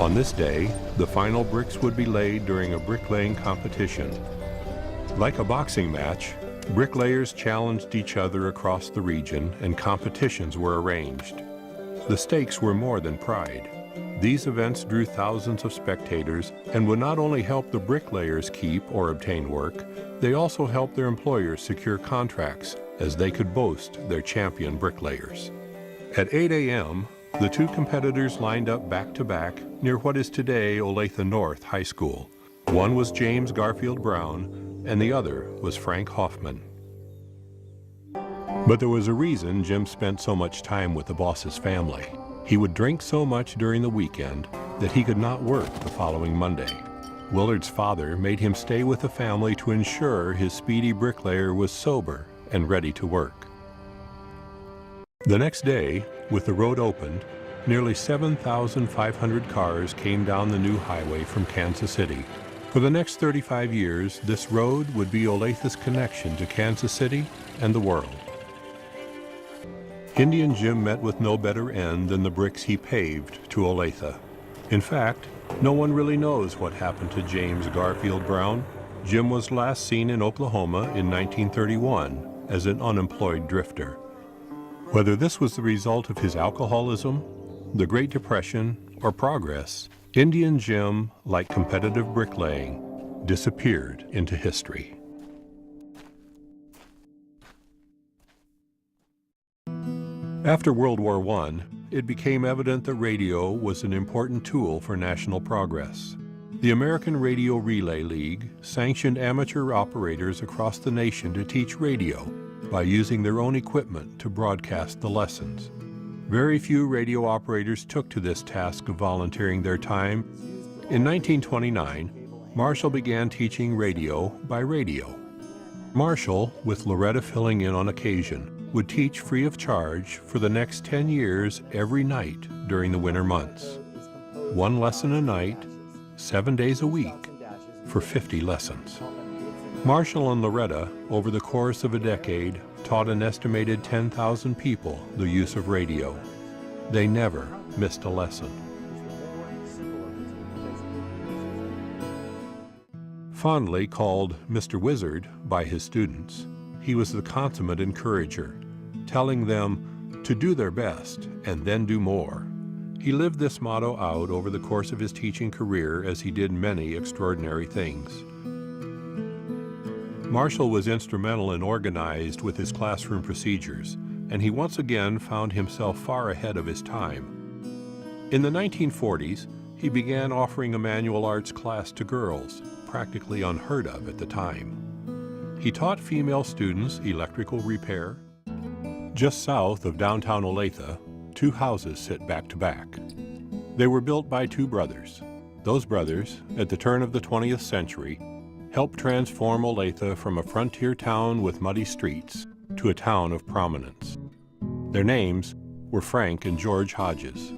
On this day, the final bricks would be laid during a bricklaying competition. Like a boxing match, bricklayers challenged each other across the region and competitions were arranged. The stakes were more than pride. These events drew thousands of spectators and would not only help the bricklayers keep or obtain work, they also helped their employers secure contracts as they could boast their champion bricklayers. At 8 a.m., the two competitors lined up back-to-back near what is today Olathe North High School. One was James Garfield Brown, and the other was Frank Hoffman. But there was a reason Jim spent so much time with the boss's family. He would drink so much during the weekend that he could not work the following Monday. Willard's father made him stay with the family to ensure his speedy bricklayer was sober and ready to work. The next day, with the road opened, nearly 7,500 cars came down the new highway from Kansas City. For the next 35 years, this road would be Olathe's connection to Kansas City and the world. Indian Jim met with no better end than the bricks he paved to Olathe. In fact, no one really knows what happened to James Garfield Brown. Jim was last seen in Oklahoma in 1931 as an unemployed drifter. Whether this was the result of his alcoholism, the Great Depression, or progress, Indian Jim, like competitive bricklaying, disappeared into history. After World War I, it became evident that radio was an important tool for national progress. The American Radio Relay League sanctioned amateur operators across the nation to teach radio by using their own equipment to broadcast the lessons. Very few radio operators took to this task of volunteering their time. In 1929, Marshall began teaching radio by radio. Marshall, with Loretta filling in on occasion, would teach free of charge for the next 10 years every night during the winter months. One lesson a night, 7 days a week, for 50 lessons. Marshall and Loretta, over the course of a decade, taught an estimated 10,000 people the use of radio. They never missed a lesson. Fondly called Mr. Wizard by his students, he was the consummate encourager, telling them to do their best and then do more. He lived this motto out over the course of his teaching career as he did many extraordinary things. Marshall was instrumental and organized with his classroom procedures, and he once again found himself far ahead of his time. In the 1940s, he began offering a manual arts class to girls, practically unheard of at the time. He taught female students electrical repair. Just south of downtown Olathe, two houses sit back to back. They were built by two brothers. Those brothers, at the turn of the 20th century, helped transform Olathe from a frontier town with muddy streets to a town of prominence. Their names were Frank and George Hodges.